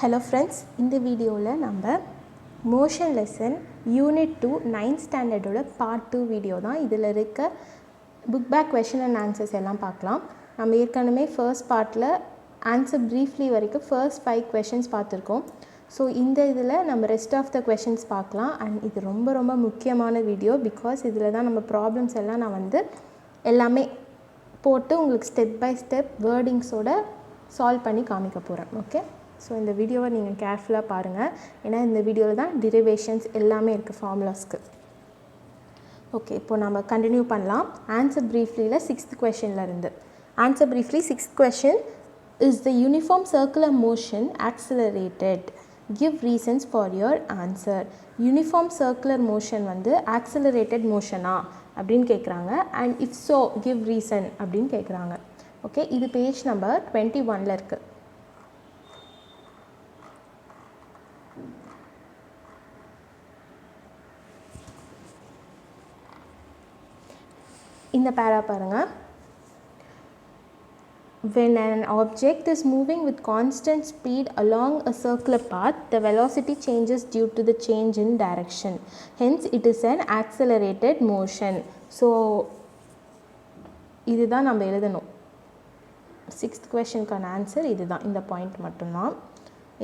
Hello friends, இந்த வீடியோவில் நம்ம மோஷன் லெசன் யூனிட் 2 9th ஸ்டாண்டர்டோட பார்ட் 2 வீடியோ தான். இதில் இருக்க book back question and answers எல்லாம் பார்க்கலாம். நம்ம ஏற்கனவே ஃபர்ஸ்ட் பார்ட்டில் ஆன்சர் ப்ரீஃப்லி வரைக்கும் ஃபர்ஸ்ட் 5 கொஷின்ஸ் பார்த்துருக்கோம். ஸோ இந்த இதில் நம்ம ரெஸ்ட் ஆஃப் த கொஷின்ஸ் பார்க்கலாம். அண்ட் இது ரொம்ப ரொம்ப முக்கியமான வீடியோ. பிகாஸ் இதில் தான் நம்ம ப்ராப்ளம்ஸ் எல்லாம் நான் எல்லாமே போட்டு உங்களுக்கு ஸ்டெப் பை ஸ்டெப் வேர்டிங்ஸோட சால்வ் பண்ணி காமிக்க போகிறேன். ஓகே, ஸோ இந்த வீடியோவை நீங்கள் கேர்ஃபுல்லாக பாருங்கள். ஏன்னா இந்த வீடியோவில் தான் டிரைவேஷன்ஸ் எல்லாமே இருக்குது ஃபார்முலாஸ்க்கு. ஓகே, இப்போ நம்ம கண்டினியூ பண்ணலாம். ஆன்சர் ப்ரீஃப்லியில் 6th கொஷின்லேருந்து. Answer briefly 6th question is the uniform circular motion accelerated, give reasons for your answer. Uniform circular motion accelerated மோஷனா அப்படின்னு கேட்குறாங்க. And if so give reason அப்படின்னு கேட்குறாங்க. ஓகே, இது பேஜ் நம்பர் 21 இருக்குது. இந்த பேரா பாருங்கள். When an object is moving with constant speed along a circular path, the velocity changes due to the change in direction. Hence, it is an accelerated motion. So, இதுதான் நம்ம எழுதணும். 6th questionக்கான answer இதுதான். இந்த point மட்டும்தான்.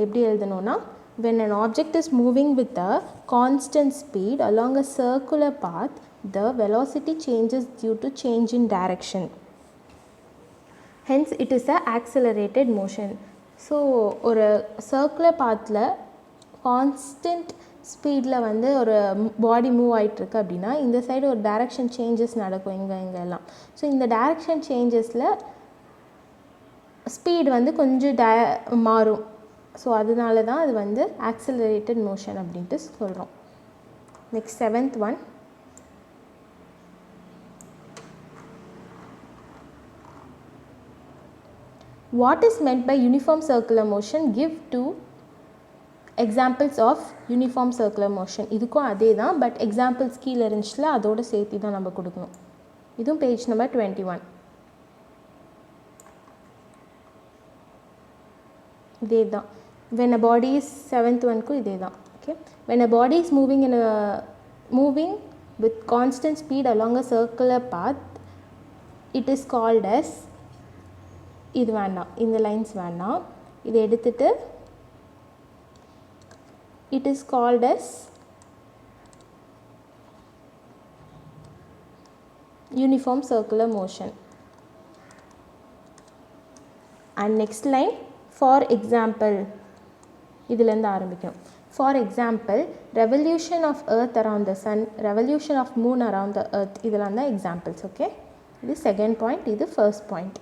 எப்படி எழுதணும்னா, when an object is moving with a constant speed along a circular path, the velocity changes due to change in direction. Hence, it is a accelerated motion. So, ஒரு circular pathல constant ஸ்பீடில் ஒரு பாடி move ஆகிட்டுருக்கு அப்படின்னா இந்த side ஒரு direction changes நடக்கும் இங்கே எல்லாம். ஸோ இந்த டைரக்ஷன் சேஞ்சஸில் ஸ்பீடு கொஞ்சம் மாறும். ஸோ அதனால தான் அது ஆக்சிலரேட்டட் மோஷன் அப்படின்ட்டு சொல்கிறோம். Next 7th one. What is meant by uniform circular motion? Give 2 examples of uniform circular motion. இதுக்கும் அதே தான், பட் எக்ஸாம்பிள்ஸ் கீழே இருந்துச்சுல அதோடு சேர்த்து தான் நம்ம கொடுக்கணும். இதுவும் பேஜ் நம்பர் 21. இதே தான். when a body is 7th ஒன்க்கும் இதே தான். Okay, when a body is moving with constant speed along a circular path, it is called as, இது வேண்டாம், இந்த லைன்ஸ் வேண்டாம், இதை எடுத்துட்டு it is called as uniform circular motion. And next line, for example, இதிலேருந்து ஆரம்பிக்கும். For example, revolution of earth around the sun, revolution of moon around the earth, இதெல்லாம் தான் examples. ஓகே, இது செகண்ட் பாயிண்ட், இது first point.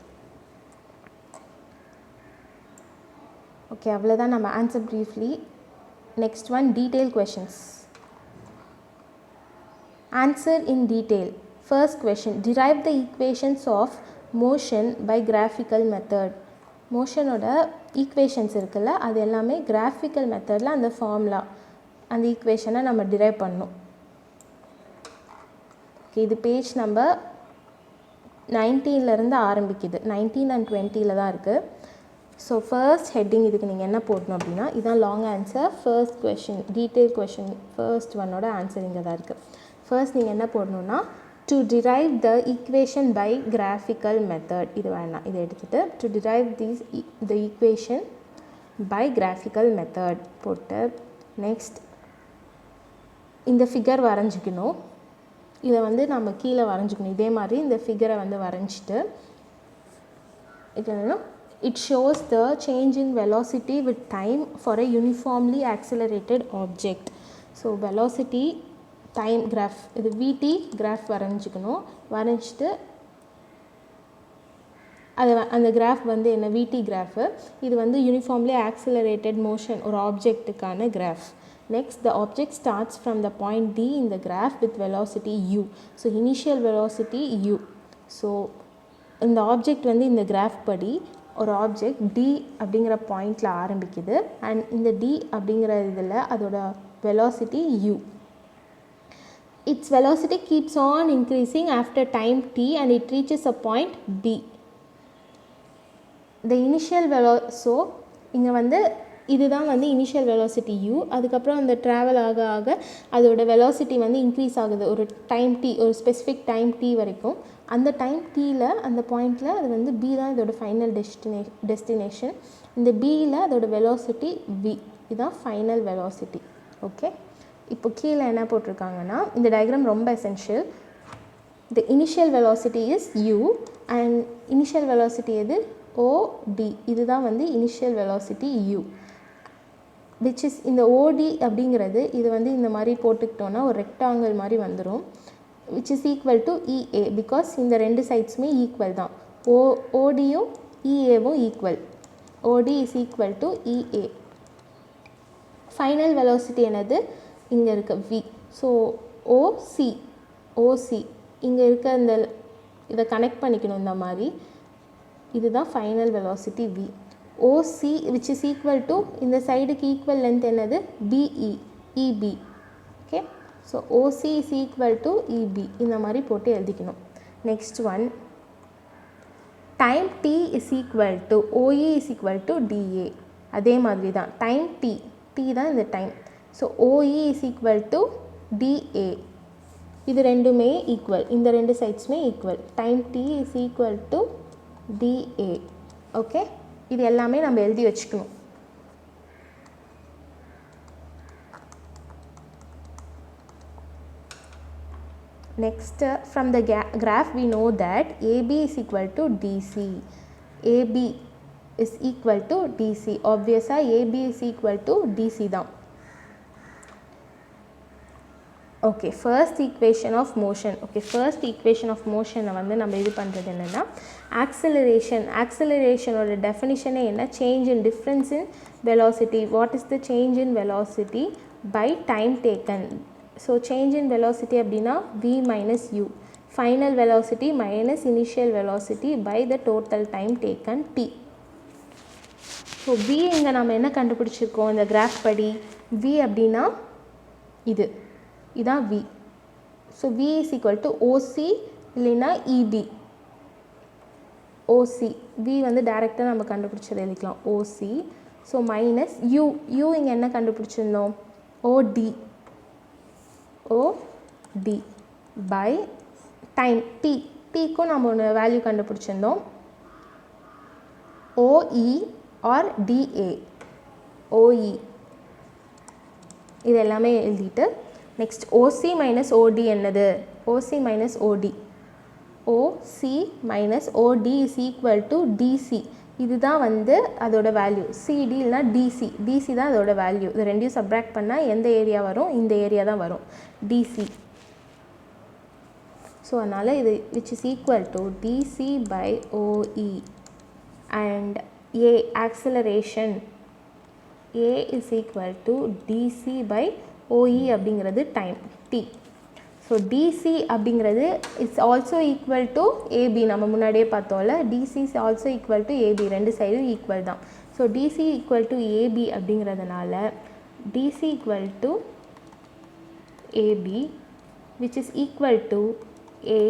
Okay, அவ்வளோதான் நம்ம answer briefly. Next one, detail questions. Answer in detail. First question, derive the equations of motion by graphical method. மோஷனோட equations இருக்குல்ல, அது எல்லாமே கிராஃபிக்கல் மெத்தடில் அந்த ஃபார்முலா அந்த ஈக்குவேஷனை நம்ம டிரைவ் பண்ணணும். ஓகே, இது பேஜ் நம்பர் 19 ஆரம்பிக்குது. 19 and 20 தான் இருக்குது. ஸோ ஃபர்ஸ்ட் ஹெட்டிங் இதுக்கு நீங்கள் என்ன போடணும் அப்படின்னா, இதுதான் long answer. First question detail question first ஒன்னோட ஆன்சர் இங்கே தான் இருக்குது. ஃபர்ஸ்ட் நீங்கள் என்ன போடணுன்னா, to derive the equation by graphical method. இது வேணாம், இதை எடுத்துகிட்டு to derive the equation by graphical method போட்டு நெக்ஸ்ட் இந்த ஃபிகர் வரைஞ்சிக்கணும். இதை நம்ம கீழே வரைஞ்சிக்கணும். இதே மாதிரி இந்த ஃபிகரை வரைஞ்சிட்டு இது என்னன்னா, it shows the change in velocity with time for a uniformly accelerated object. So velocity time graph, இது vt graph வரைஞ்சிக்கணும். வரைஞ்சிட்டு அந்த கிராஃப் என்ன vt கிராஃபு. இது uniformly accelerated motion ஒரு ஆப்ஜெக்ட்டுக்கான graph. Next, the object starts from the point D in the graph with velocity u. So initial velocity u. So இந்த object இந்த graph படி ஒரு ஆப்ஜெக்ட் டி அப்படிங்கிற பாயிண்டில் ஆரம்பிக்குது. அண்ட் இந்த டி அப்படிங்கிற இதில் அதோட velocity u. Its velocity keeps on increasing after time t and it reaches a point B. The initial velocity, so இங்கே இதுதான் வந்து இனிஷியல் வெலாசிட்டி u. அதுக்கப்புறம் அந்த ட்ராவல் ஆக ஆக அதோட வெலாசிட்டி வந்து இன்க்ரீஸ் ஆகுது ஒரு டைம் t, ஒரு ஸ்பெசிஃபிக் டைம் t வரைக்கும். அந்த டைம் tயில் அந்த பாயிண்டில் அது வந்து b தான் இதோட ஃபைனல் டெஸ்டினேஷன். இந்த bயில் அதோட வெலாசிட்டி v, இதுதான் ஃபைனல் வெலாசிட்டி. ஓகே, இப்போ கீழே என்ன போட்டிருக்காங்கன்னா, இந்த டயக்ராம் ரொம்ப essential. the initial velocity is u and initial velocity எது OD, இதுதான் வந்து initial velocity u, which is இந்த OD அப்படிங்கிறது இது வந்து இந்த மாதிரி போட்டுக்கிட்டோன்னா ஒரு ரெக்டாங்கிள் மாதிரி வந்துடும், which is equal to EA because இந்த ரெண்டு சைட்ஸுமே ஈக்குவல் தான். ODயும் EAவும் equal. OD is equal to EA. Final velocity என்னது, இங்கே இருக்க V. ஸோ OC இங்கே இருக்க இந்த இதை கனெக்ட் பண்ணிக்கணும் இந்த மாதிரி. இதுதான் final velocity V. OC which is equal to இந்த சைடுக்கு ஈக்குவல் லென்த் என்னது BE, EB. Okay, so OC is equal to EB இந்த மாதிரி போட்டு எழுதிக்கணும். Next one, time T is equal to OE is equal to DA. அதே மாதிரி தான் டைம் T தான் இந்த time. So OE is equal to DA. இது ரெண்டுமே ஈக்குவல், இந்த ரெண்டு சைட்ஸுமே equal. Time T is equal to DA. Okay, இது எல்லாமே நம்ம எழுதி வச்சுக்கணும். Next, from the graph we know that AB is equal to DC. AB is equal to DC. Obviously AB is equal to DC தான். Okay, first equation of motion. Okay, first equation of மோஷனை வந்து நம்ம இது பண்ணுறது என்னென்னா, ஆக்சிலரேஷனோட டெஃபினிஷனே என்ன, change in difference in velocity. What is the change in velocity by time taken. So change in velocity அப்படின்னா v minus u, final velocity minus initial velocity by the total time taken t. So v இங்கே நம்ம என்ன கண்டுபிடிச்சிருக்கோம் இந்த graph படி, v அப்படின்னா இதான் v. So v is equal to OC இல்லைன்னா EB. OC v வந்து டைரெக்டாக நம்ம கண்டுபிடிச்சது எழுதிக்கலாம் OC. ஸோ மைனஸ் u இங்கே என்ன கண்டுபிடிச்சிருந்தோம் OD பை டைம் tக்கும் நம்ம ஒன்று வேல்யூ கண்டுபிடிச்சிருந்தோம் OE ஆர் DA. OE இது எல்லாமே எழுதிட்டு நெக்ஸ்ட் OC மைனஸ் OD என்னது, OC minus OD, OC minus OD is equal to DC. இதுதான் வந்து அதோட வேல்யூ. CD இல்லைனா DC தான் அதோட வேல்யூ. இது ரெண்டையும் சப்ராக்ட் பண்ணால் எந்த ஏரியா வரும், இந்த ஏரியா தான் வரும் DC. ஸோ அதனால் இது which is equal to DC by OE and A acceleration A is equal to DC by OE அப்படிங்கிறது டைம் T. ஸோ DC அப்படிங்கிறது it's also equal to AB. நம்ம முன்னாடியே பார்த்தோம்ல, DC is also equal to AB, ரெண்டு சைடும் equal தான். So DC equal to AB அப்படிங்கிறதுனால DC equal to AB which is equal to A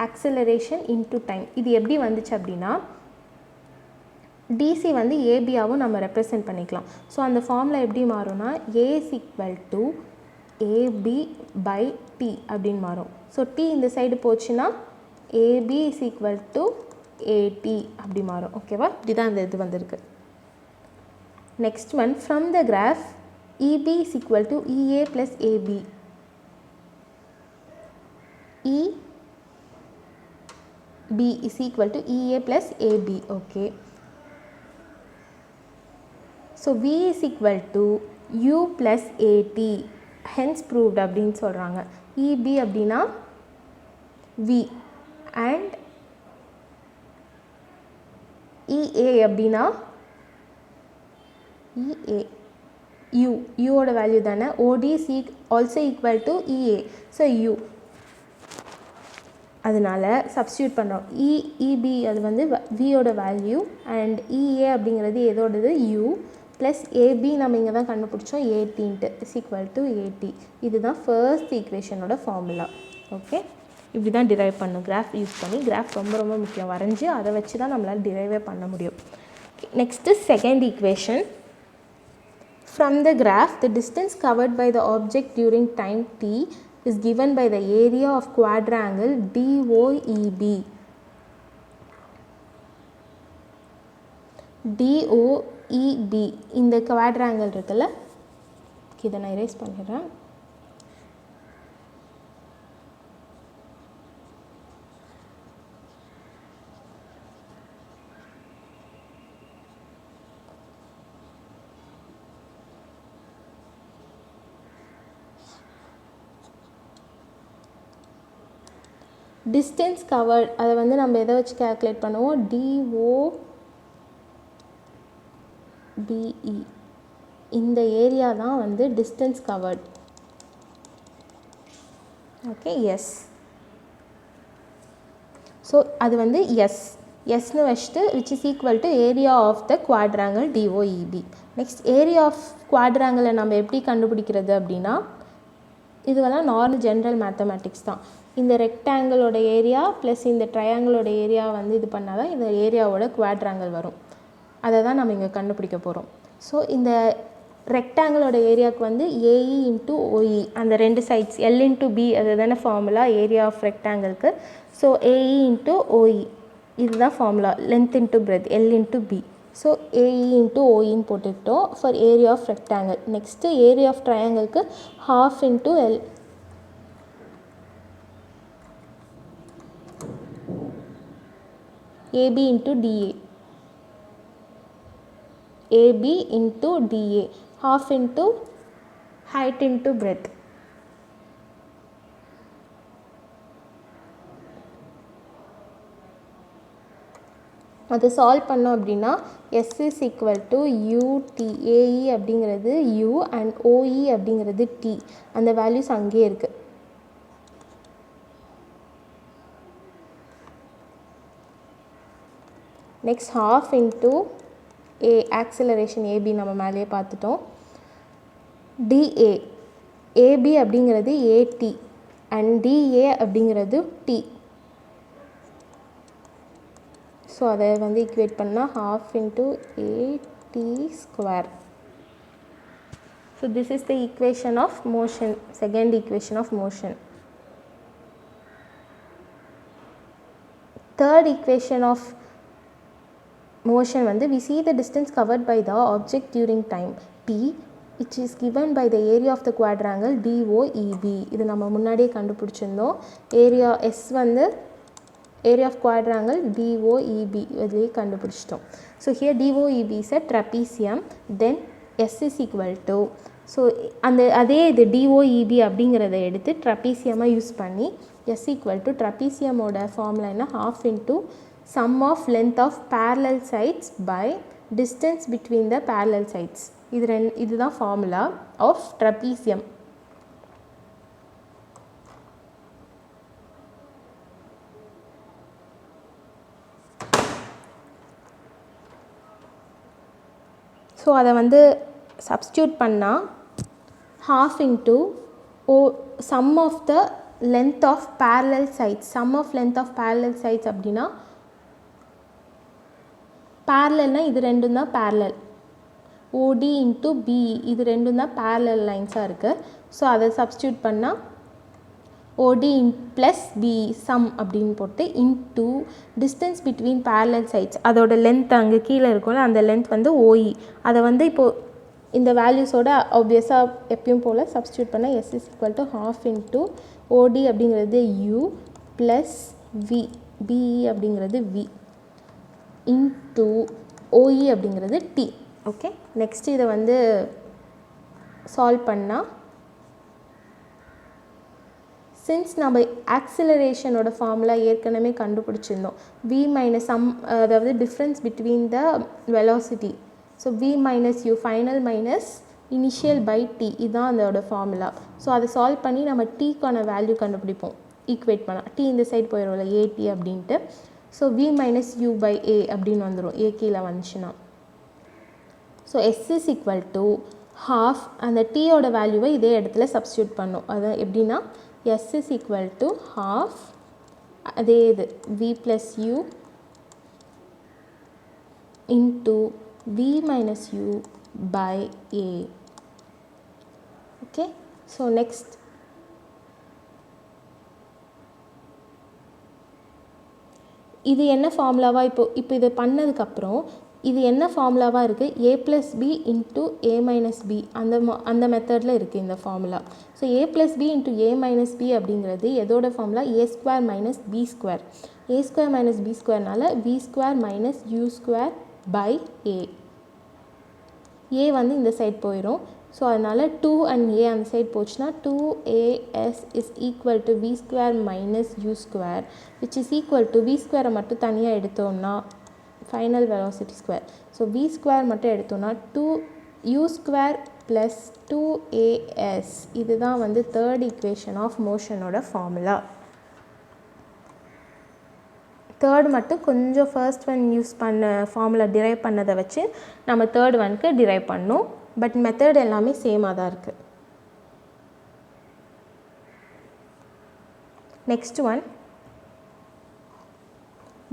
acceleration into time. இது எப்படி வந்துச்சு அப்படின்னா, DC வந்து ABயாவும் நம்ம ரெப்ரசன்ட் பண்ணிக்கலாம். ஸோ அந்த ஃபார்மில் எப்படி மாறும்னா A is equal to AB by T அப்படின்னு மாறும். ஸோ T இந்த சைடு போச்சுன்னா AB is equal to AT அப்படி மாறும். ஓகேவா, இப்படிதான் அந்த இது வந்திருக்கு. Next one, from the graph EB is equal to EA plus AB. EB is equal to EA plus AB. Okay. So V is equal to U plus AT. Hence proved அப்படின்னு சொல்கிறாங்க. EB அப்படின்னா V and EA அப்படின்னா EA U ஓட value தானே. OD is also equal to EA. So U. அதனால் substitute பண்ணுறோம். EB அது வந்து வியோட வேல்யூ அண்ட் EA அப்படிங்கிறது எதோடது U ப்ளஸ் AB நம்ம இங்கே தான் கண்டுபிடிச்சோம் ATன்ட்டு இஸ் ஈக்குவல் டு AT. இதுதான் ஃபர்ஸ்ட் ஈக்குவேஷனோட ஃபார்முலா. ஓகே, இப்படி தான் டிரைவ் பண்ணும் கிராஃப் யூஸ் பண்ணி. கிராஃப் ரொம்ப ரொம்ப முக்கியம், வரைஞ்சி அதை வச்சு தான் நம்மளால் டிரைவே பண்ண முடியும். Next is second equation. From the graph, the distance covered by the object during time t is given by the area of quadrangle DOEB. DOEB இந்த quadrangle இருக்குல்ல, இதை நான் erase பண்ணிடுறேன். டிஸ்டன்ஸ் கவர்ட் அதை வந்து நம்ம எதை வச்சு கேல்குலேட் பண்ணுவோம், DOBE இந்த ஏரியா தான் வந்து distance covered. Okay, S. So அது வந்து எஸ்னு வச்சுட்டு which is equal to area of the quadrangle DOEB. Next area of குவாட்ராங்கிளை நம்ம எப்படி கண்டுபிடிக்கிறது அப்படின்னா, இதுவெல்லாம் நார்மல் ஜென்ரல் மேத்தமேட்டிக்ஸ் தான். இந்த ரெக்டாங்கிளோட ஏரியா ப்ளஸ் இந்த ட்ரையாங்கிளோட ஏரியா வந்து இது பண்ணால் தான் இந்த ஏரியாவோட குவாட்ராங்கிள் வரும். அதை தான் நம்ம இங்கே கண்டுபிடிக்க போகிறோம். ஸோ இந்த ரெக்டாங்கிளோட ஏரியாவுக்கு வந்து AE இன்ட்டு OE அந்த ரெண்டு சைட்ஸ் L இன்ட்டு B அது தானே ஃபார்முலா ஏரியா ஆஃப் ரெக்டாங்கிளுக்கு. ஸோ AE இன்ட்டு OE இதுதான் formula, length into breadth L into B. So AE into OEன்னு போட்டுக்கிட்டோம் for area of rectangle. Next area of ட்ரையாங்கிளுக்கு half into L AB into DA, AB into DA, half into height into breadth. அது solve பண்ணோம் அப்படின்னா S is equal to UT, AE அப்படிங்கிறது U and OE அப்படிங்கிறது T. அந்த values அங்கேயே இருக்குது. Next half into A acceleration AB நம்ம மேலேயே பார்த்துட்டோம். DA, AB அப்படிங்கிறது AT and DA அப்படிங்கிறது T. ஸோ அதை வந்து ஈக்குவேட் பண்ணால் half into AT square. So this is the equation of motion, second equation of motion. Third equation of motion வந்து we see the distance covered by the object during time t which is given by the area of the quadrangle DOEB. இது நம்ம முன்னாடியே கண்டுபிடிச்சிருந்தோம். Area S வந்து area of quadrangle DOEB இதுலேயே கண்டுபிடிச்சிட்டோம். So here DOEB is a trapezium, then S is equal to, so அதே இது DOEB அப்படிங்கிறத எடுத்து ட்ரப்பீசியமாக யூஸ் பண்ணி S equal to ட்ரப்பீசியமோட ஃபார்முலா என்ன, half into sum of length of parallel sides by distance between the parallel sides. இதுதான் formula of trapezium. So அதை வந்து substitute பண்ணால் half into sum of the length of parallel sides. sum of length of parallel sides அப்படின்னா parallelனா இது ரெண்டும் தான் parallel, OD into BE இது ரெண்டும் தான் parallel லைன்ஸாக இருக்குது. ஸோ அதை சப்ஸ்டியூட் பண்ணால் OD plus BE sum அப்படின்னு போட்டு into distance between parallel sides அதோட லென்த் அங்கே கீழே இருக்கும்ல அந்த லென்த் வந்து OE. அதை வந்து இப்போது இந்த வேல்யூஸோட ஆப்வியஸாக எப்பயும் போல் சப்ஸ்டியூட் பண்ண S is equal to half into OD அப்படிங்கிறது U plus V, BE அப்படிங்கிறது V into OE அப்படிங்கிறது T. ஓகே, நெக்ஸ்ட் இதை வந்து சால்வ் பண்ணால் சின்ஸ் நம்ம ஆக்சிலரேஷனோட ஃபார்முலா ஏற்கனவே கண்டுபிடிச்சிருந்தோம், V minus சம் அதாவது difference between the velocity. So V minus U final minus initial by T இதுதான் அதோட ஃபார்முலா. ஸோ அதை சால்வ் பண்ணி நம்ம Tக்கான வேல்யூ கண்டுபிடிப்போம் ஈக்குவேட் பண்ணால். T இந்த சைட் போயிடும்ல AT அப்படின்ட்டு. So V minus U by A அப்படின்னு வந்துடும் A கீழே வந்துச்சுன்னா. So S is equal to half அந்த Tயோட வேல்யூவை இதே இடத்துல சப்ஸ்டியூட் பண்ணும். அது எப்படின்னா S is equal to half அதே இது V plus U into v minus u by a. Okay, so next இது என்ன ஃபார்முலாவா இப்போ இது பண்ணதுக்கப்புறம் இது என்ன ஃபார்முலாவாக இருக்குது a plus b into a minus b அந்த மெத்தடில் இருக்குது இந்த formula. So a plus b into a minus b அப்படிங்கிறது எதோட formula a square minus b square. a square minus b ஸ்கொயர்னால b square minus u square by a. a வந்து இந்த side போயிடும். ஸோ அதனால் 2 and a அந்த side போச்சுன்னா 2as is equal to v square minus u square which is equal to v ஸ்கொயரை மட்டும் தனியாக எடுத்தோம்னா final velocity square. So v square மட்டும் எடுத்தோம்னா 2u ஸ்கொயர் ப்ளஸ் 2as. இதுதான் வந்து தேர்ட் ஈக்குவேஷன் ஆஃப் மோஷனோட ஃபார்முலா. தேர்ட் மட்டும் கொஞ்சம் ஃபர்ஸ்ட் ஒன் யூஸ் பண்ண ஃபார்முலா டிரைவ் பண்ணதை வச்சு நம்ம தேர்ட் ஒனுக்கு டிரைவ் பண்ணோம். பட் மெத்தட் எல்லாமே சேமாக தான் இருக்குது. நெக்ஸ்ட் ஒன்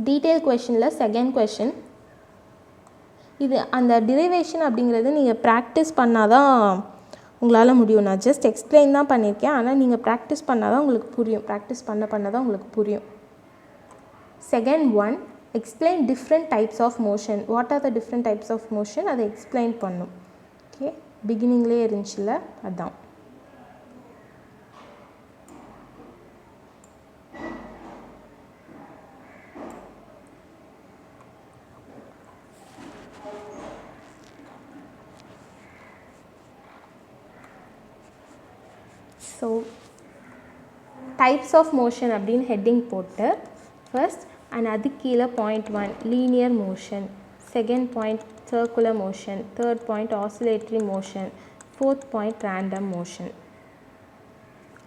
டீட்டெயில் கொஷனில் செகண்ட் கொஷின். இது அந்த டிரைவேஷன் அப்படிங்கிறது நீங்கள் ப்ராக்டிஸ் பண்ணால் தான் உங்களால் முடியும். நான் ஜஸ்ட் எக்ஸ்பிளைன் தான் பண்ணியிருக்கேன், ஆனால் நீங்கள் ப்ராக்டிஸ் பண்ணால் தான் உங்களுக்கு புரியும். ப்ராக்டிஸ் பண்ண தான் உங்களுக்கு புரியும். Second one explain different types of motion. What are the different types of motion அதை எக்ஸ்பிளைன் பண்ணும். ஓகே, பிகினிங்லேயே இருந்துச்சுல அதான். ஸோ டைப்ஸ் ஆஃப் மோஷன் அப்படின்னு ஹெட்டிங் போட்டு ஃபர்ஸ்ட் அண்ட் அதுக்கு கீழே point 1 linear motion, second point circular motion, third point oscillatory motion, fourth point random motion.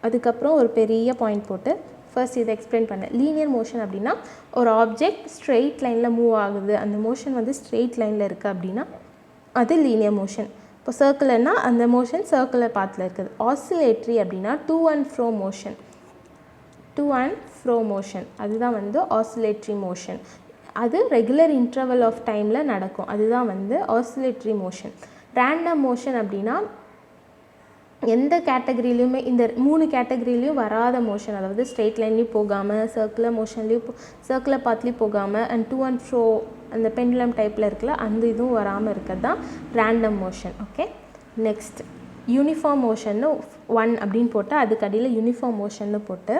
அதுக்கப்புறம் ஒரு பெரிய பாயிண்ட் போட்டு ஃபர்ஸ்ட் இதை எக்ஸ்பிளைன் பண்ண. லீனியர் மோஷன் அப்படின்னா ஒரு ஆப்ஜெக்ட் ஸ்ட்ரெயிட் லைனில் மூவ் ஆகுது, அந்த மோஷன் வந்து ஸ்ட்ரெயிட் லைனில் இருக்குது அப்படின்னா அது லீனியர் மோஷன். இப்போ சர்க்குலர்னால் அந்த மோஷன் சர்க்குலர் பாத்தில் இருக்குது. ஆசிலேட்ரி அப்படின்னா to and fro motion அதுதான் வந்து ஆசிலேட்ரி மோஷன். அது ரெகுலர் இன்டர்வல் ஆஃப் டைமில் நடக்கும், அதுதான் வந்து ஆசிலேட்ரி மோஷன். ரேண்டம் மோஷன் அப்படின்னா எந்த கேட்டகரியிலையுமே இந்த 3 கேட்டகரியிலையும் வராத மோஷன், அதாவது ஸ்ட்ரெயிட் லைன்லேயும் போகாமல் சர்க்குலர் மோஷன்லேயும் சர்க்குலர் பாத்லேயும் போகாமல் அண்ட் to and fro அந்த பெண்டுலம் டைப்பில் இருக்குல்ல அந்த இதுவும் வராமல் இருக்கிறது தான் random motion. Okay, next uniform மோஷன்னு 1 அப்படின்னு போட்டு அதுக்கு அடியில் யூனிஃபார்ம் மோஷன்னு போட்டு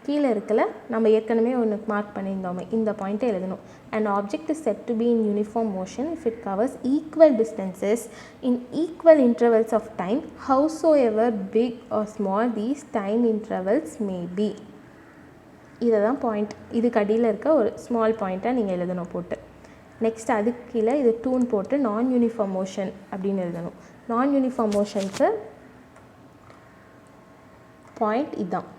கீழே இருக்கல நம்ம ஏற்கனவே ஒன்று மார்க் பண்ணியிருந்தோமே இந்த பாயிண்ட்டை எழுதணும். An object is said to be in uniform motion if it covers equal distances in equal intervals of time, howsoever big or small these time intervals may be. இதுதான் பாயிண்ட். இதுக்கு அடியில் இருக்க ஒரு ஸ்மால் பாயிண்ட்டை நீங்கள் எழுதணும் போட்டு. நெக்ஸ்ட் அதுக்கு கீழே இது 2 போட்டு நான் யூனிஃபார்ம் மோஷன் அப்படின்னு எழுதணும். நான் யூனிஃபார்ம் மோஷனுக்கு பாயிண்ட் இதுதான்.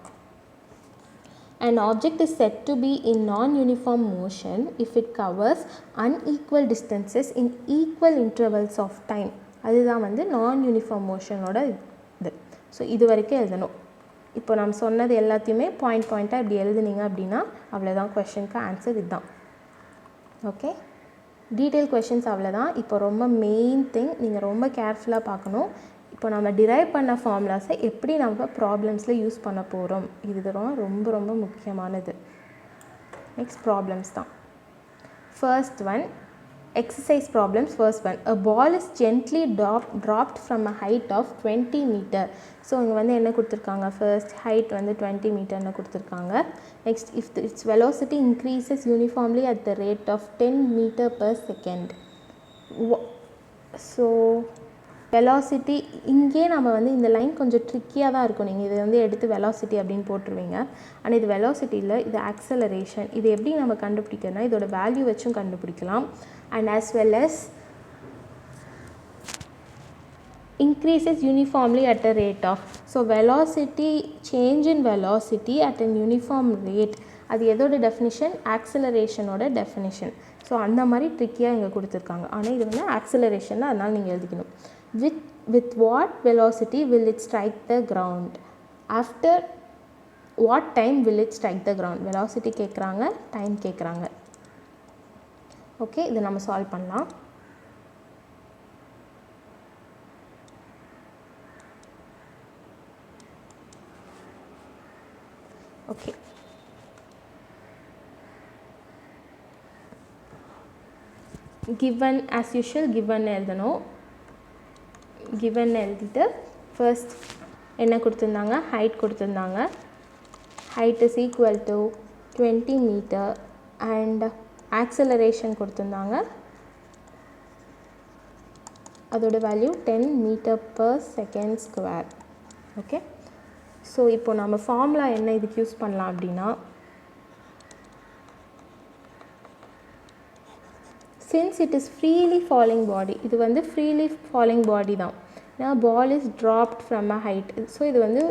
An object is said to be in non-uniform motion if it covers unequal distances in equal intervals of time. அதுதான் வந்து non-uniform motionோட இது. ஸோ இது வரைக்கும் எழுதணும். இப்போ நம்ம சொன்னது எல்லாத்தையுமே பாயிண்ட்டாக இப்படி எழுதுனீங்க அப்படின்னா அவ்வளோதான், கொஷனுக்கு ஆன்சர் இதுதான். ஓகே, டீட்டெயில் கொஷின்ஸ் அவ்வளோதான். இப்போ ரொம்ப மெயின் திங் நீங்கள் ரொம்ப கேர்ஃபுல்லாக பார்க்கணும். இப்போ நம்ம டிரைவ் பண்ண ஃபார்முலாஸை எப்படி நம்ம ப்ராப்ளம்ஸில் யூஸ் பண்ண போகிறோம், இதுதான் ரொம்ப ரொம்ப முக்கியமானது. நெக்ஸ்ட் ப்ராப்ளம்ஸ் தான். First one exercise problems. First one, a ball is gently dropped from a height of 20 meter. So இங்கே வந்து என்ன கொடுத்துருக்காங்க, ஃபர்ஸ்ட் ஹைட் வந்து 20 மீட்டர்னு கொடுத்துருக்காங்க. Next if its velocity increases uniformly at the rate of 10 meter per second. So velocity இங்கே நம்ம வந்து இந்த லைன் கொஞ்சம் ட்ரிக்கியாக தான் இருக்கும். நீங்கள் இதை வந்து எடுத்து வெலாசிட்டி அப்படின்னு போட்டுருவீங்க, ஆனால் இது வெலாசிட்டியில் இது ஆக்சலரேஷன். இது எப்படி நம்ம கண்டுபிடிக்கணும்னா இதோட வேல்யூ வச்சும் கண்டுபிடிக்கலாம். And as well as increases uniformly at a rate of. So velocity change in velocity at an uniform rate அது எதோட டெஃபினிஷன், ஆக்சலரேஷனோட டெஃபினிஷன். ஸோ அந்த மாதிரி ட்ரிக்கியாக இங்கே கொடுத்துருக்காங்க. ஆனால் இது வந்து ஆக்சலரேஷன் தான், அதனால் நீங்கள் எழுதிக்கணும். With what velocity will it strike the ground? After what time will it strike the ground? Velocity கேட்குறாங்க, டைம் கேட்குறாங்க. ஓகே, இதை நம்ம சால்வ் பண்ணலாம். Okay, given as usual given எழுதணும். given எழுதிட்டு ஃபர்ஸ்ட் என்ன கொடுத்துருந்தாங்க, ஹைட் கொடுத்துருந்தாங்க. height is equal to 20 meter and acceleration கொடுத்துருந்தாங்க. அதோட value 10 meter per second square. Okay, so இப்போ நம்ம ஃபார்முலா என்ன இதுக்கு யூஸ் பண்ணலாம் அப்படின்னா, since it is freely falling body, இது வந்து freely falling body தான். ஏன்னா ball is dropped from a height. So இது வந்து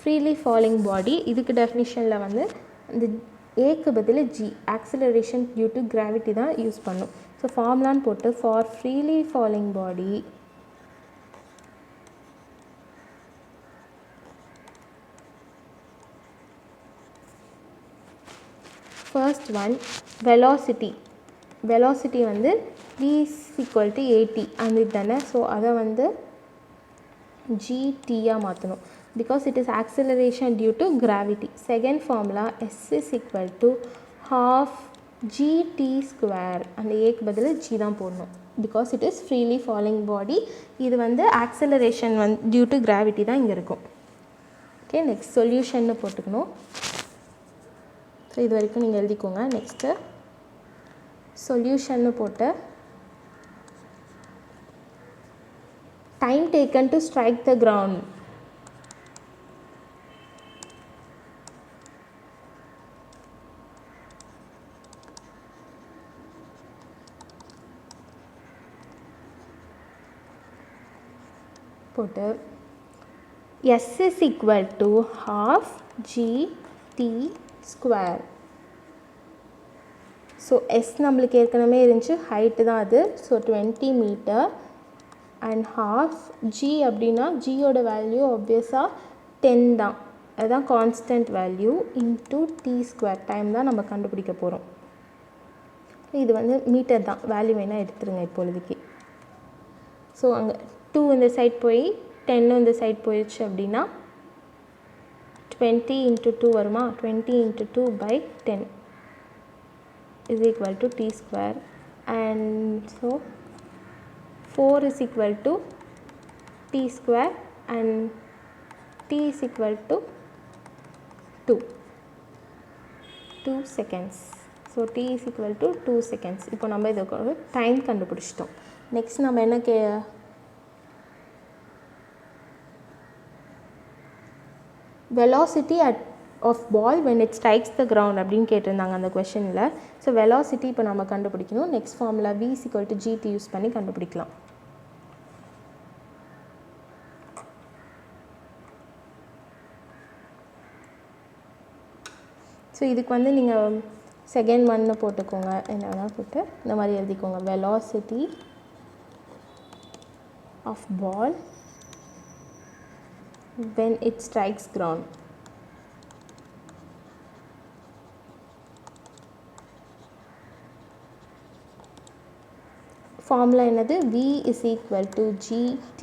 freely falling body. இதுக்கு டெஃபினிஷனில் வந்து இந்த ஏக்கு பதில் g, acceleration due to gravity தான் யூஸ் பண்ணும். ஸோ ஃபார்முலான்னு போட்டு for freely falling body first one velocity வந்து v is equal to at அந்த தானே. ஸோ அதை வந்து gt-ஆக மாற்றணும் because it is acceleration due to gravity. Second formula s is equal to half gt square. அந்த ஏக்கு பதில் g தான் போடணும் because it is freely falling body. இது வந்து acceleration due to gravity தான் இங்கே இருக்கும். ஓகே, நெக்ஸ்ட் சொல்யூஷன்னு போட்டுக்கணும். ஸோ இது வரைக்கும் நீங்கள் எழுதிக்கோங்க. நெக்ஸ்ட்டு சொல்யூஷன்னு போட்டு time taken to strike the ground. போட்டு s is equal to half gt square. So s நம்மளுக்கு ஏற்கனவே இருந்துச்சு, ஹைட்டு தான் அது. So 20 meter and half g அப்படின்னா ஜியோட வேல்யூ ஆப்வியஸாக 10 தான், அதுதான் constant value into T square, time தான் நம்ம கண்டுபிடிக்க போகிறோம். இது வந்து மீட்டர் தான், வேல்யூ வேணால் எடுத்துருங்க இப்பொழுதுக்கு. ஸோ அங்கே 2 இந்த சைட் போய் 10 இந்த சைட் போயிடுச்சு அப்படின்னா 20 into 2 வருமா, 20 into 2 by 10 is equal to t square. And so 4 is equal to t square and t is equal to 2 seconds. So t is equal to 2 seconds. இப்போ நம்ம இதுக்கு டைம் கண்டுபிடிச்சிட்டோம். நெக்ஸ்ட் நம்ம என்ன velocity of ball when it strikes the ground அப்படின்னு கேட்டிருந்தாங்க அந்த கொஷனில். So velocity இப்போ நம்ம கண்டுபிடிக்கணும். Next formula v is equal to gt use பண்ணி கண்டுபிடிக்கலாம். ஸோ இதுக்கு வந்து நீங்கள் செகண்ட் ஒன்னு போட்டுக்கோங்க, என்ன வேணால் போட்டு இந்த மாதிரி எழுதிக்கோங்க. velocity of ball when it strikes ground. Formula என்னது, v is equal to gt.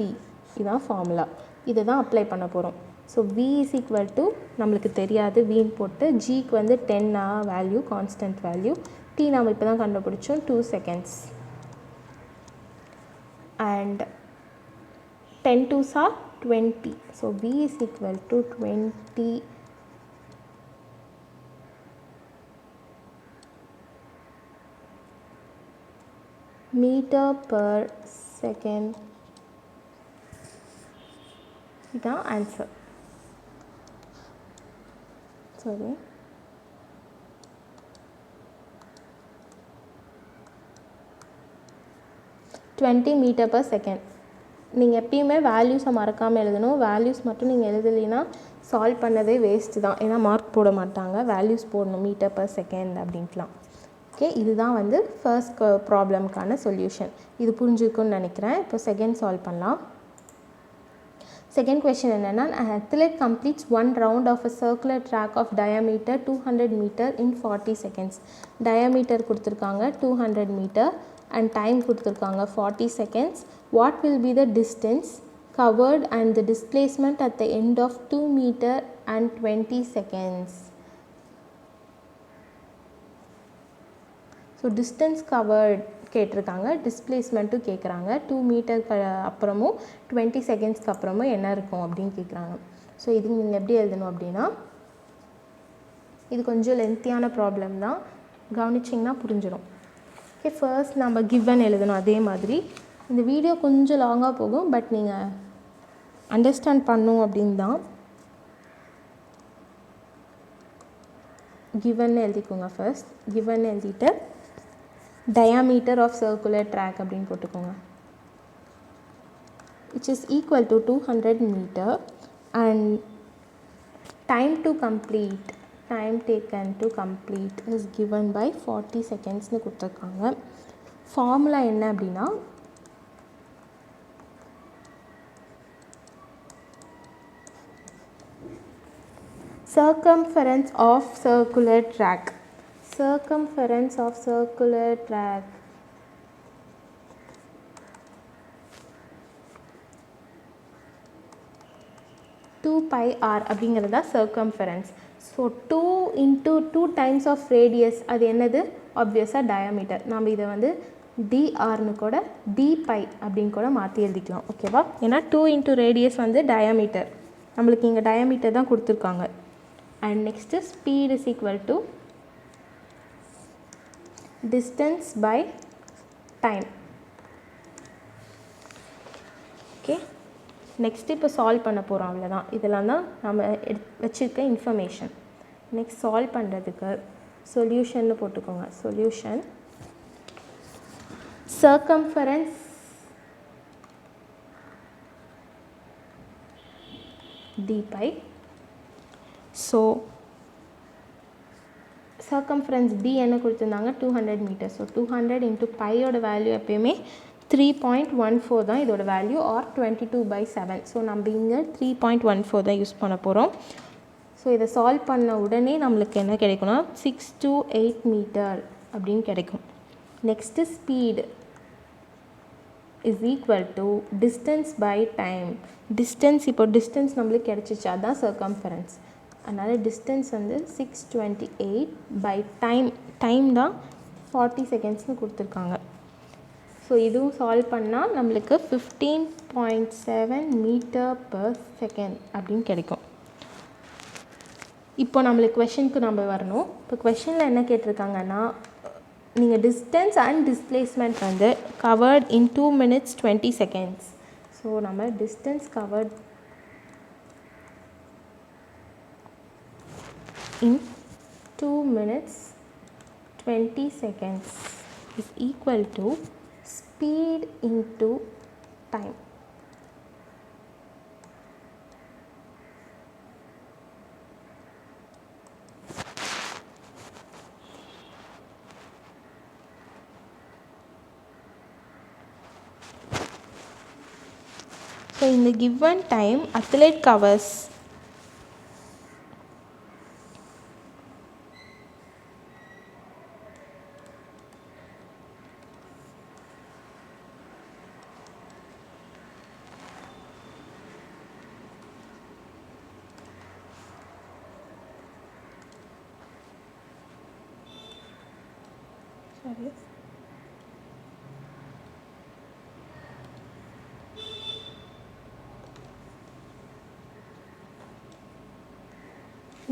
இதுதான் ஃபார்முலா, இதை தான் அப்ளை பண்ண போகிறோம். So v is equal to நம்மளுக்கு தெரியாது, vன்னு போட்டு gக்கு வந்து 10 வேல்யூ, கான்ஸ்டன்ட் வேல்யூ. t நம்ம இப்போ தான் கண்டுபிடிச்சோம், 2 seconds. and 10 2s are 20. So v is equal to 20 meter per second. இதான் answer. sorry, meter per second. நீங்கள் எப்பயுமே வேல்யூஸை மறக்காமல் எழுதணும். வேல்யூஸ் மட்டும் நீங்கள் எழுதலைன்னா சால்வ் பண்ணதே வேஸ்ட்டு தான், ஏன்னா மார்க் போட மாட்டாங்க. வேல்யூஸ் போடணும், மீட்டர் per செகண்ட் அப்படின்ட்டுலாம். ஓகே, இதுதான் வந்து ஃபர்ஸ்ட் ப்ராப்ளம்க்கான சொல்யூஷன். இது புரிஞ்சுக்குன்னு நினைக்கிறேன். இப்போ செகண்ட் சால்வ் பண்ணலாம். Second question என்னன்னா, an athlete completes one round of a circular track of diameter 200 meter in 40 seconds. Diameter கொடுத்திருக்காங்க 200 meter and time கொடுத்திருக்காங்க 40 seconds. What will be the distance covered and the displacement at the end of 2 meter and 20 seconds? So distance covered கேட்டிருக்காங்க, டிஸ்பிளேஸ்மெண்ட்டும் கேட்குறாங்க, 2 மீட்டருக்கு அப்புறமும் 20 செகண்ட்ஸ்க்கு அப்புறமும் என்ன இருக்கும் அப்படின்னு கேட்குறாங்க. ஸோ இது நீங்கள் எப்படி எழுதணும் அப்படின்னா, இது கொஞ்சம் லென்த்தியான ப்ராப்ளம் தான், கவனிச்சிங்கன்னா புரிஞ்சிடும். ஓகே, ஃபர்ஸ்ட் நம்ம கிவன் எழுதணும். அதே மாதிரி இந்த வீடியோ கொஞ்சம் லாங்காக போகும், பட் நீங்கள் அண்டர்ஸ்டாண்ட் பண்ணும் அப்படின்னு தான் கிவன் எழுதிக்கோங்க. ஃபர்ஸ்ட் கிவன் எழுதிட்டு diameter of circular track அப்படின்னு போட்டுக்கோங்க, which is equal to 200 meter and time to complete, time taken to complete is given by 40 seconds னு கொடுத்துருக்காங்க. ஃபார்முலா என்ன அப்படின்னா, circumference of circular track, circumference of circular track two pi r அப்படிங்கிறதா circumference. So 2 into 2 times of radius, அது என்னது? ஆப்வியஸாக diameter. நாம் இதை வந்து dr கூட d pi அப்படின்னு கூட மாற்றி எழுதிக்கலாம். ஓகேவா? ஏன்னா 2 into radius வந்து diameter, நம்மளுக்கு இங்கே diameter தான் கொடுத்துருக்காங்க. and next speed is equal to distance by time. Okay, next இப்போ சால்வ் பண்ண போகிறோம். அவ்வளோதான், இதெல்லாம் தான் நம்ம வச்சுருக்க இன்ஃபர்மேஷன். நெக்ஸ்ட் சால்வ் பண்ணுறதுக்கு சொல்யூஷன்னு போட்டுக்கோங்க. Solution circumference d pi. So circumference d என்ன கொடுத்துருந்தாங்க? 200 மீட்டர். ஸோ 200 இன்ட்டு பையோட வேல்யூ எப்பயுமே 3.14 தான் இதோட வேல்யூ, ஆர் 22/7. ஸோ நம்ம இங்கே 3.14 தான் யூஸ் பண்ண போகிறோம். ஸோ இதை சால்வ் பண்ண உடனே நம்மளுக்கு என்ன கிடைக்கும்னா 628 மீட்டர் அப்படின்னு கிடைக்கும். Next speed is equal to distance by time. Distance, இப்போ டிஸ்டன்ஸ் நம்மளுக்கு கிடச்சிச்சு, அதுதான் சர்க்கம்ஃபரன்ஸ். அதனால் டிஸ்டன்ஸ் வந்து 628 பை டைம், டைம் தான் 40 செகண்ட்ஸ்னு கொடுத்துருக்காங்க. ஸோ இதுவும் சால்வ் பண்ணால் நம்மளுக்கு 15.7 மீட்டர் பர் செகண்ட் அப்படின்னு கிடைக்கும். இப்போ நம்மளுக்கு கொஷனுக்கு நம்ம வரணும். இப்போ கொஷனில் என்ன கேட்டிருக்காங்கன்னா, நீங்கள் டிஸ்டன்ஸ் அண்ட் டிஸ்பிளேஸ்மெண்ட் வந்து covered in 2 minutes 20 seconds. So நம்ம distance covert in 2 minutes 20 seconds is equal to speed into time. So in the given time, athlete covers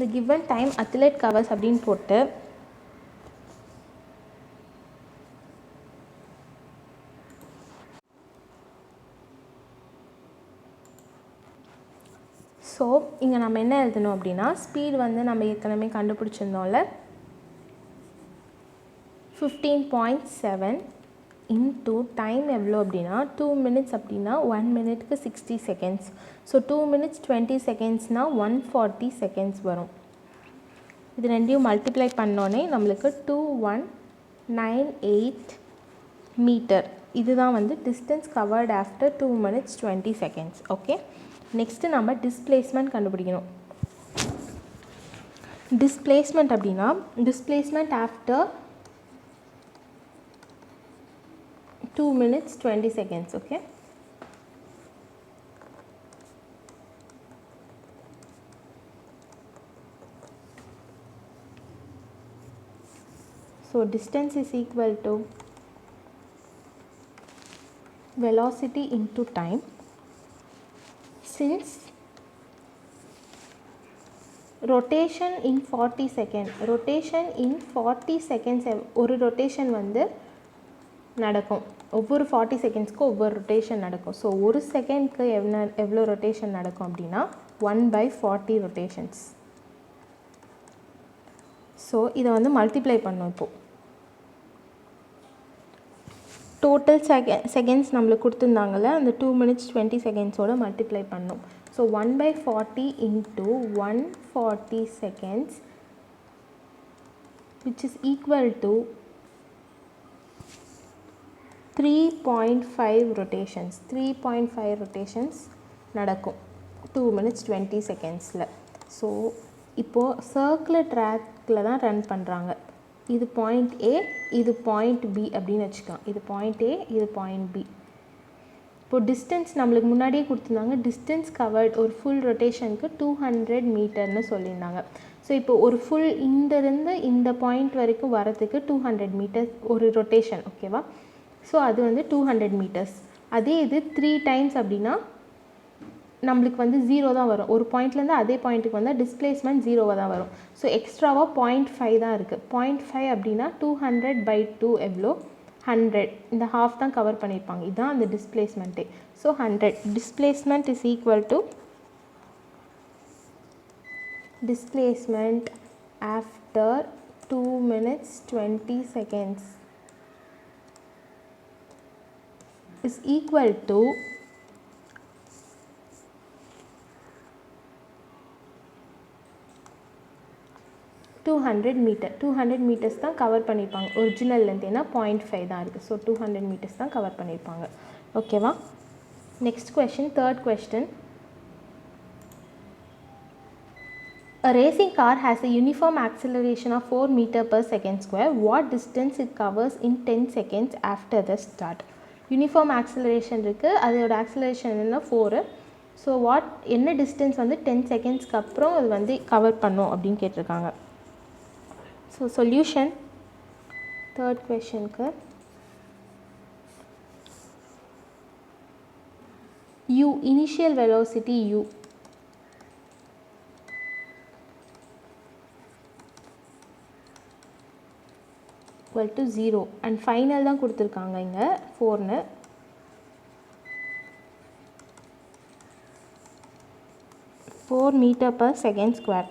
the given time athlete covers அப்படின்னு போட்டு so இங்கே நம்ம என்ன எழுதணும் அப்படின்னா, speed வந்து நம்ம ஏற்கனவே கண்டுபிடிச்சிருந்தோம்ல 15.7 இன்ட்டு டைம் எவ்வளோ அப்படின்னா 2 minutes அப்படின்னா 1 minuteக்கு 60 seconds. ஸோ 2 minutes 20 secondsனால் 140 seconds வரும். இது ரெண்டையும் மல்டிப்ளை பண்ணோன்னே நம்மளுக்கு 2198 மீட்டர். இதுதான் வந்து distance covert after 2 minutes 20 seconds. Okay, next நம்ம டிஸ்பிளேஸ்மெண்ட் கண்டுபிடிக்கணும். டிஸ்பிளேஸ்மெண்ட் அப்படின்னா displacement after 2 minutes 20 seconds. Okay, so distance is equal to velocity into time. Since rotation in 40 seconds, rotation in 40 seconds ஒரு rotation வந்து நடக்கும். ஒவ்வொரு 40 செகண்ட்ஸ்க்கு ஒவ்வொரு ரொட்டேஷன் நடக்கும். So ஒரு செகண்ட்க்கு எவ்வளோ ரொட்டேஷன் நடக்கும் அப்படின்னா 1/40 ரொட்டேஷன்ஸ். ஸோ இதை வந்து மல்டிப்ளை பண்ணோம். இப்போது டோட்டல் செகண்ட்ஸ் நம்மளுக்கு கொடுத்துருந்தாங்கல்ல, அந்த 2 minutes 20 seconds மல்டிப்ளை பண்ணோம். So 1/40 into 140 seconds which is equal to 3.5 rotations. 3.5 rotations நடக்கும் 2 minutes 20 secondsல. ஸோ இப்போது சர்க்குலர் ட்ராக்கில் தான் ரன் பண்ணுறாங்க. இது பாயிண்ட் ஏ, இது பாயிண்ட் பி அப்படின்னு வச்சுக்கலாம். இது பாயிண்ட் ஏ, இது பாயிண்ட் பி. இப்போது டிஸ்டன்ஸ் நம்மளுக்கு முன்னாடியே கொடுத்துருந்தாங்க. டிஸ்டன்ஸ் கவர்ட் ஒரு ஃபுல் ரொட்டேஷனுக்கு 200 மீட்டர்னு சொல்லியிருந்தாங்க. ஸோ இப்போ ஒரு ஃபுல் இங்கேருந்து இந்த பாயிண்ட் வரைக்கும் வரத்துக்கு 200 மீட்டர்ஸ் ஒரு ரொட்டேஷன். ஓகேவா? ஸோ அது வந்து 200 மீட்டர்ஸ். அதே இது 3 times அப்படின்னா நம்மளுக்கு வந்து 0 தான் வரும். ஒரு பாயிண்ட்லேருந்து அதே பாயிண்ட்டுக்கு வந்தால் டிஸ்பிளேஸ்மெண்ட் 0 தான் வரும். ஸோ எக்ஸ்ட்ராவாக 0.5 தான் இருக்குது. 0.5 அப்படின்னா 200/2 எவ்வளோ? 100. இந்த ஹாஃப் தான் கவர் பண்ணியிருப்பாங்க. இதுதான் அந்த டிஸ்பிளேஸ்மெண்ட்டே. So 100. Displacement is equal to displacement after 2 minutes 20 seconds is equal to 200 metre. 200 metres தான் கவர் பண்ணியிருப்பாங்க. ஒரிஜினல்லேருந்து ஏன்னா 0.5 தான் இருக்குது. ஸோ 200 மீட்டர்ஸ் தான் கவர் பண்ணியிருப்பாங்க. ஓகேவா? Next question, third question. A racing car has a uniform acceleration of 4 meters per second square. What distance it covers in 10 seconds after the start? Uniform acceleration இருக்குது, அதோட acceleration என்ன 4. So என்ன distance வந்து 10 செகண்ட்ஸ்க்கு அப்புறம் அது வந்து கவர் பண்ணும் அப்படின்னு கேட்டிருக்காங்க. ஸோ சொல்யூஷன் தேர்ட் கொஸ்டினுக்கு u, initial velocity u equal to 0 and final தான் கொடுத்துருக்காங்க இங்கே 4ன்னு. Four metre per second square.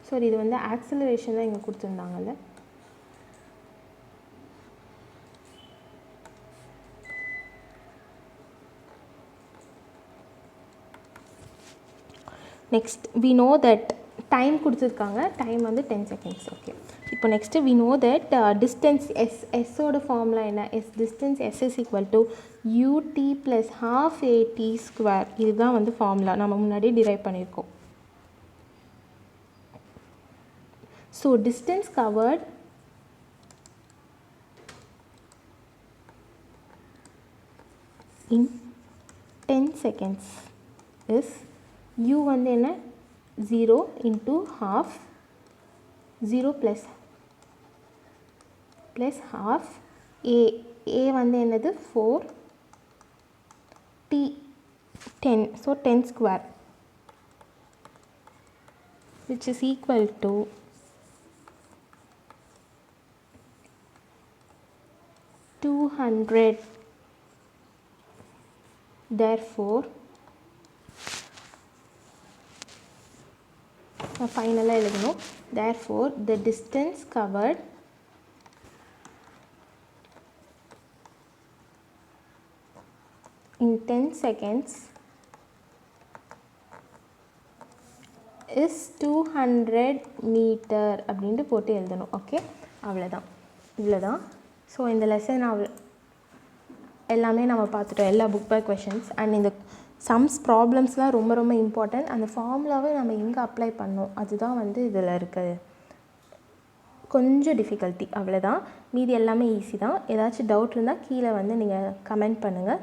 So இது வந்து ஆக்சிலரேஷன் தான் இங்கே கொடுத்துருந்தாங்கல்ல. Next we know that time கொடுத்துருக்காங்க. டைம் வந்து 10 செகண்ட்ஸ். ஓகே, இப்போ next we know that distance எஸ்ஸோட ஃபார்முலா என்ன? distance s is equal to ut plus half at square. இதுதான் வந்து ஃபார்முலா நம்ம முன்னாடி டிரைவ் பண்ணியிருக்கோம். So distance covered in 10 seconds is u வந்து என்ன? 0 into half, 0 plus half, a வந்து என்னது? 4, t 10, so 10 square which is equal to 200. Therefore ஃபைனலாக எழுதணும். therefore the distance covered in 10 seconds is 200 meter அப்படின்ட்டு போட்டு எழுதணும். ஓகே, அவ்வளோதான். இவ்வளோதான் ஸோ இந்த லெசன் எல்லாமே நம்ம பார்த்துட்டோம், எல்லா புக் பேக் கொஷின்ஸ். அண்ட் இந்த சம்ஸ் ப்ராப்ளம்ஸ்லாம் ரொம்ப ரொம்ப இம்பார்ட்டன்ட். அந்த ஃபார்முலாவை நம்ம எங்கே அப்ளை பண்ணோம் அதுதான் வந்து இதில் இருக்க கொஞ்சம் டிஃபிகல்ட்டி, அவ்வளோதான். மீதி எல்லாமே ஈஸி தான். ஏதாச்சும் டவுட் இருந்தால் கீழே வந்து நீங்கள் கமெண்ட் பண்ணுங்கள்.